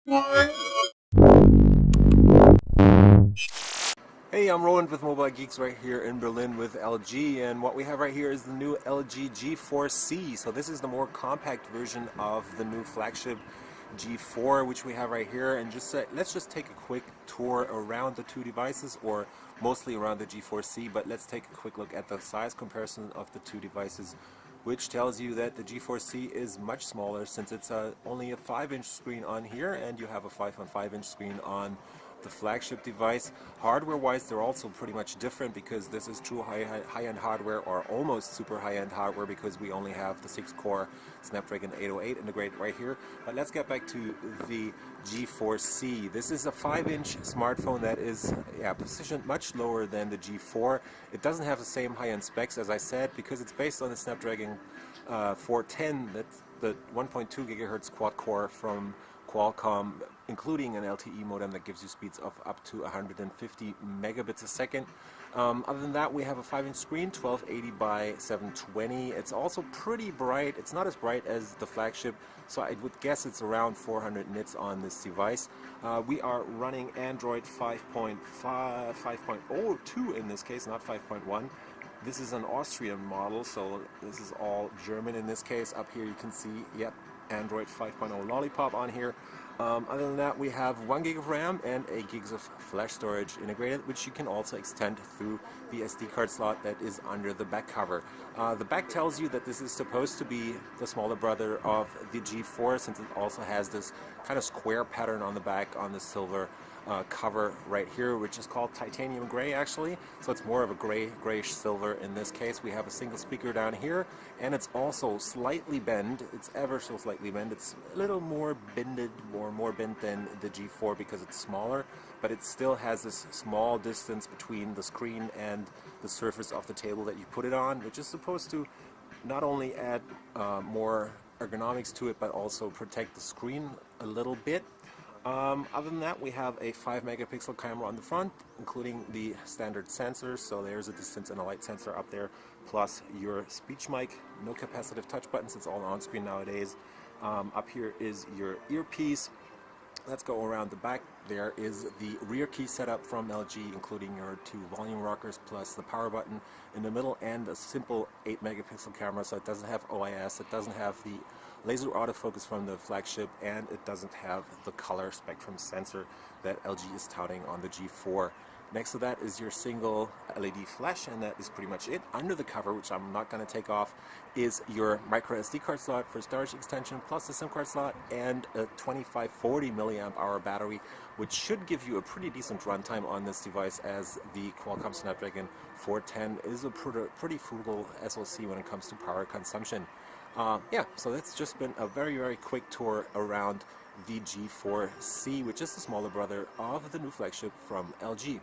Hey, I'm Roland with Mobile Geeks right here in Berlin with LG, and what we have right here is the new LG G4c. So this is the more compact version of the new flagship G4, which we have right here. And let's just take a quick tour around the two devices, or mostly around the G4c, but let's take a quick look at the size comparison of the two devices, which tells you that the G4c is much smaller since it's only a 5-inch screen on here, and you have a 5.5-inch screen on the flagship device. Hardware-wise, they're also pretty much different because this is true high-end hardware, or almost super high-end hardware, because we only have the 6-core Snapdragon 808 integrated right here. But let's get back to the G4c. This is a 5-inch smartphone that is positioned much lower than the G4. It doesn't have the same high-end specs, as I said, because it's based on the Snapdragon 410, that's the 1.2 gigahertz quad-core from Qualcomm, including an LTE modem that gives you speeds of up to 150 megabits a second. Other than that, we have a 5-inch screen, 1280 by 720. It's also pretty bright. It's not as bright as the flagship, so I would guess it's around 400 nits on this device. We are running Android 5.02 in this case, not 5.1. This is an Austrian model, so this is all German in this case. Up here you can see, yep, Android 5.0 Lollipop on here. Other than that, we have 1 gig of RAM and 8 gigs of flash storage integrated, which you can also extend through the SD card slot that is under the back cover. The back tells you that this is supposed to be the smaller brother of the G4, since it also has this kind of square pattern on the back on the silver cover right here, which is called titanium gray actually, so it's more of a grayish silver in this case. We have a single speaker down here, and it's also slightly bent. It's ever so slightly bent. It's a little more bended, more bent than the G4 because it's smaller, but it still has this small distance between the screen and the surface of the table that you put it on, which is supposed to not only add more ergonomics to it, but also protect the screen a little bit. Other than that, we have a 5 megapixel camera on the front, including the standard sensors. So there's a distance and a light sensor up there, plus your speech mic. No capacitive touch buttons, it's all on screen nowadays. Up here is your earpiece. Let's go around the back. There is the rear key setup from LG, including your 2 volume rockers plus the power button in the middle, and a simple 8 megapixel camera, so it doesn't have OIS, it doesn't have the laser autofocus from the flagship, and it doesn't have the color spectrum sensor that LG is touting on the G4. Next to that is your single LED flash, and that is pretty much it. Under the cover, which I'm not going to take off, is your micro SD card slot for storage extension, plus the SIM card slot, and a 2540 milliamp hour battery, which should give you a pretty decent runtime on this device, as the Qualcomm Snapdragon 410 is a pretty frugal SoC when it comes to power consumption. Yeah, so that's just been a very quick tour around the G4c, which is the smaller brother of the new flagship from LG.